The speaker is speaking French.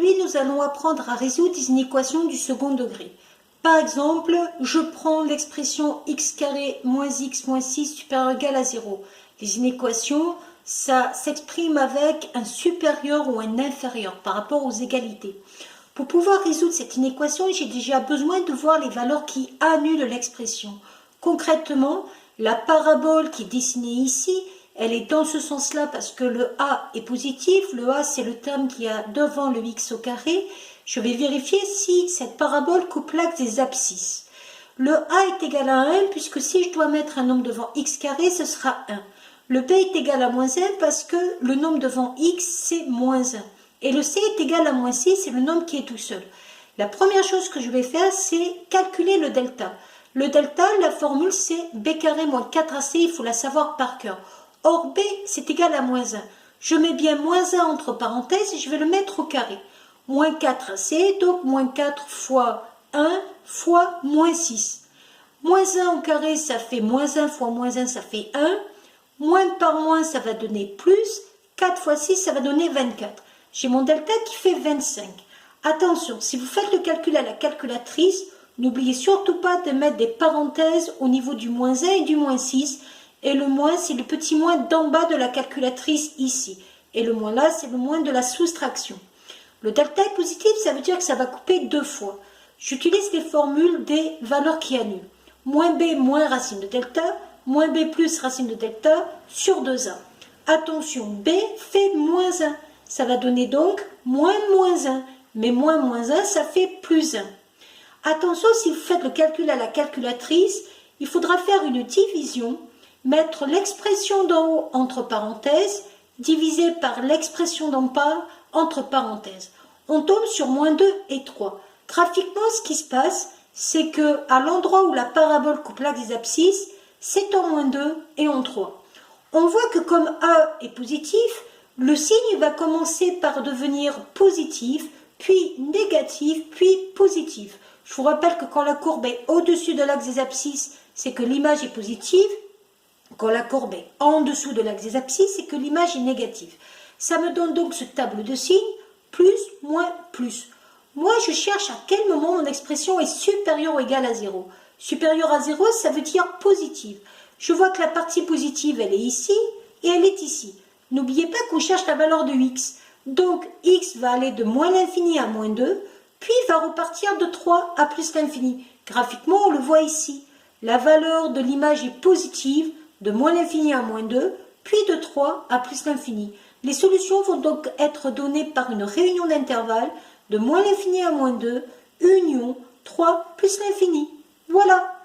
Aujourd'hui, nous allons apprendre à résoudre des inéquations du second degré. Par exemple, je prends l'expression x carré moins x moins 6 supérieur ou égal à 0. Les inéquations, ça s'exprime avec un supérieur ou un inférieur par rapport aux égalités. Pour pouvoir résoudre cette inéquation, j'ai déjà besoin de voir les valeurs qui annulent l'expression. Concrètement, la parabole qui est dessinée ici, elle est dans ce sens-là parce que le a est positif. Le a, c'est le terme qui a devant le x au carré. Je vais vérifier si cette parabole coupe l'axe des abscisses. Le a est égal à 1 puisque si je dois mettre un nombre devant x carré, ce sera 1. Le b est égal à moins 1 parce que le nombre devant x, c'est moins 1. Et le c est égal à moins 6, c'est le nombre qui est tout seul. La première chose que je vais faire, c'est calculer le delta. Le delta, la formule, c'est b carré moins 4ac, il faut la savoir par cœur. Or, b, c'est égal à moins 1. Je mets bien moins 1 entre parenthèses et je vais le mettre au carré. Moins 4ac, donc moins 4 fois 1 fois moins 6. Moins 1 au carré, ça fait moins 1 fois moins 1, ça fait 1. Moins par moins, ça va donner plus. 4 fois 6, ça va donner 24. J'ai mon delta qui fait 25. Attention, si vous faites le calcul à la calculatrice, n'oubliez surtout pas de mettre des parenthèses au niveau du moins 1 et du moins 6. Et le moins, c'est le petit moins d'en bas de la calculatrice ici. Et le moins là, c'est le moins de la soustraction. Le delta est positif, ça veut dire que ça va couper deux fois. J'utilise les formules des valeurs qui annulent. Moins b moins racine de delta, moins b plus racine de delta sur 2a. Attention, b fait moins 1. Ça va donner donc moins 1. Mais moins 1, ça fait plus 1. Attention, si vous faites le calcul à la calculatrice, il faudra faire une division, mettre l'expression d'en haut entre parenthèses, divisé par l'expression d'en bas entre parenthèses. On tombe sur moins 2 et 3. Graphiquement, ce qui se passe, c'est que à l'endroit où la parabole coupe l'axe des abscisses, c'est en moins 2 et en 3. On voit que comme A est positif, le signe va commencer par devenir positif, puis négatif, puis positif. Je vous rappelle que quand la courbe est au-dessus de l'axe des abscisses, c'est que l'image est positive. Quand la courbe est en dessous de l'axe des abscisses, c'est que l'image est négative. Ça me donne donc ce tableau de signes, plus, moins, plus. Moi, je cherche à quel moment mon expression est supérieure ou égale à 0. Supérieure à 0, ça veut dire positive. Je vois que la partie positive, elle est ici et elle est ici. N'oubliez pas qu'on cherche la valeur de x. Donc, x va aller de moins l'infini à moins 2, puis va repartir de 3 à plus l'infini. Graphiquement, on le voit ici. La valeur de l'image est positive, de moins l'infini à moins 2, puis de 3 à plus l'infini. Les solutions vont donc être données par une réunion d'intervalles de moins l'infini à moins 2, union 3 plus l'infini. Voilà.